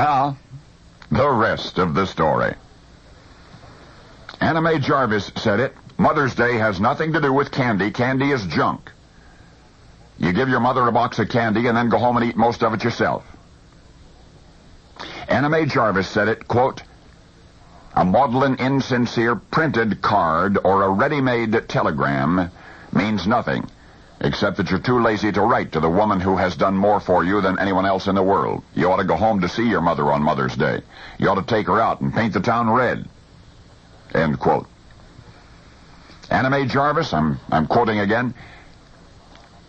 Now, the rest of the story. Anna Mae Jarvis said it. Mother's Day has nothing to do with candy. Candy is junk. You give your mother a box of candy and then go home and eat most of it yourself. Anna Mae Jarvis said it, quote, a maudlin, insincere printed card or a ready-made telegram means nothing, except that you're too lazy to write to the woman who has done more for you than anyone else in the world. You ought to go home to see your mother on Mother's Day. You ought to take her out and paint the town red. End quote. Anna Mae Jarvis, I'm quoting again,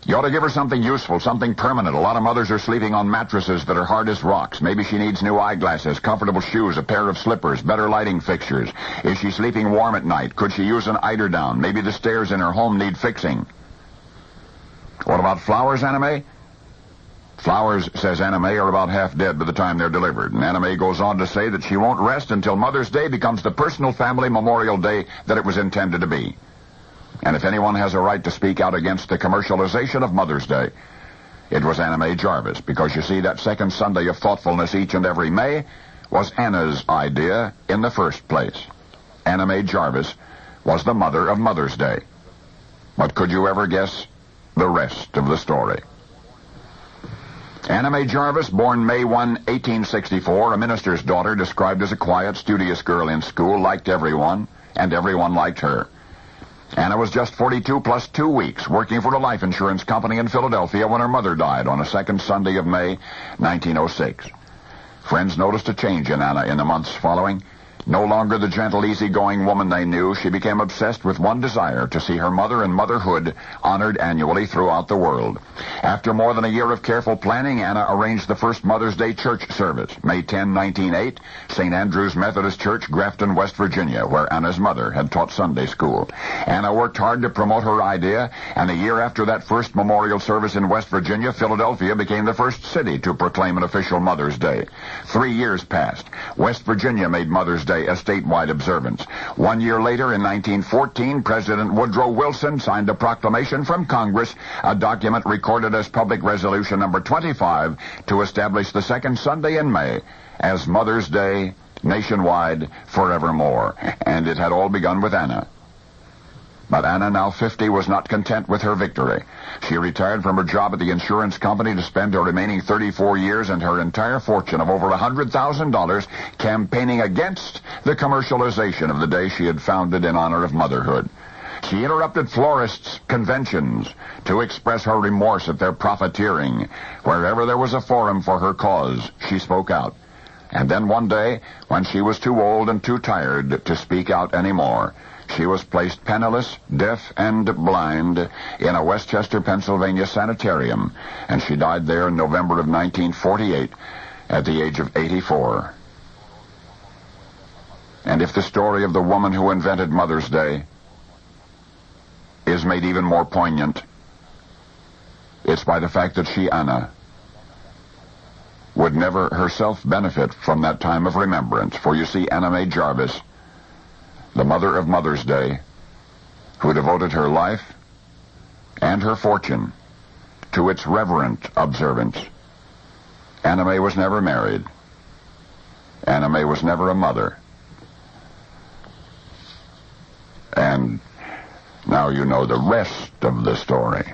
you ought to give her something useful, something permanent. A lot of mothers are sleeping on mattresses that are hard as rocks. Maybe she needs new eyeglasses, comfortable shoes, a pair of slippers, better lighting fixtures. Is she sleeping warm at night? Could she use an eiderdown? Maybe the stairs in her home need fixing. What about flowers, Anna Mae? Flowers, says Anna Mae, are about half dead by the time they're delivered. And Anna Mae goes on to say that she won't rest until Mother's Day becomes the personal family Memorial Day that it was intended to be. And if anyone has a right to speak out against the commercialization of Mother's Day, it was Anna Mae Jarvis, because you see, that second Sunday of thoughtfulness each and every May was Anna's idea in the first place. Anna Mae Jarvis was the mother of Mother's Day. But could you ever guess the rest of the story? Anna Mae Jarvis, born May 1, 1864, a minister's daughter, described as a quiet, studious girl in school, liked everyone, and everyone liked her. Anna was just 42 plus 2 weeks, working for a life insurance company in Philadelphia when her mother died on a second Sunday of May, 1906. Friends noticed a change in Anna in the months following. No longer the gentle, easygoing woman they knew, she became obsessed with one desire, to see her mother and motherhood honored annually throughout the world. After more than a year of careful planning, Anna arranged the first Mother's Day church service, May 10, 1908, St. Andrew's Methodist Church, Grafton, West Virginia, where Anna's mother had taught Sunday school. Anna worked hard to promote her idea, and a year after that first memorial service in West Virginia, Philadelphia became the first city to proclaim an official Mother's Day. 3 years passed. West Virginia made Mother's Day a statewide observance. 1 year later, in 1914, President Woodrow Wilson signed a proclamation from Congress, a document recorded as Public Resolution number 25, to establish the second Sunday in May as Mother's Day nationwide forevermore. And it had all begun with Anna. But Anna, now 50, was not content with her victory. She retired from her job at the insurance company to spend her remaining 34 years and her entire fortune of over $100,000 campaigning against the commercialization of the day she had founded in honor of motherhood. She interrupted florists' conventions to express her remorse at their profiteering. Wherever there was a forum for her cause, she spoke out. And then one day, when she was too old and too tired to speak out anymore, she was placed penniless, deaf, and blind in a Westchester, Pennsylvania sanitarium, and she died there in November of 1948 at the age of 84. And if the story of the woman who invented Mother's Day is made even more poignant, it's by the fact that she, Anna, would never herself benefit from that time of remembrance. For you see, Anna Mae Jarvis, the mother of Mother's Day, who devoted her life and her fortune to its reverent observance. Anna Mae was never married. Anna Mae was never a mother. And now you know the rest of the story.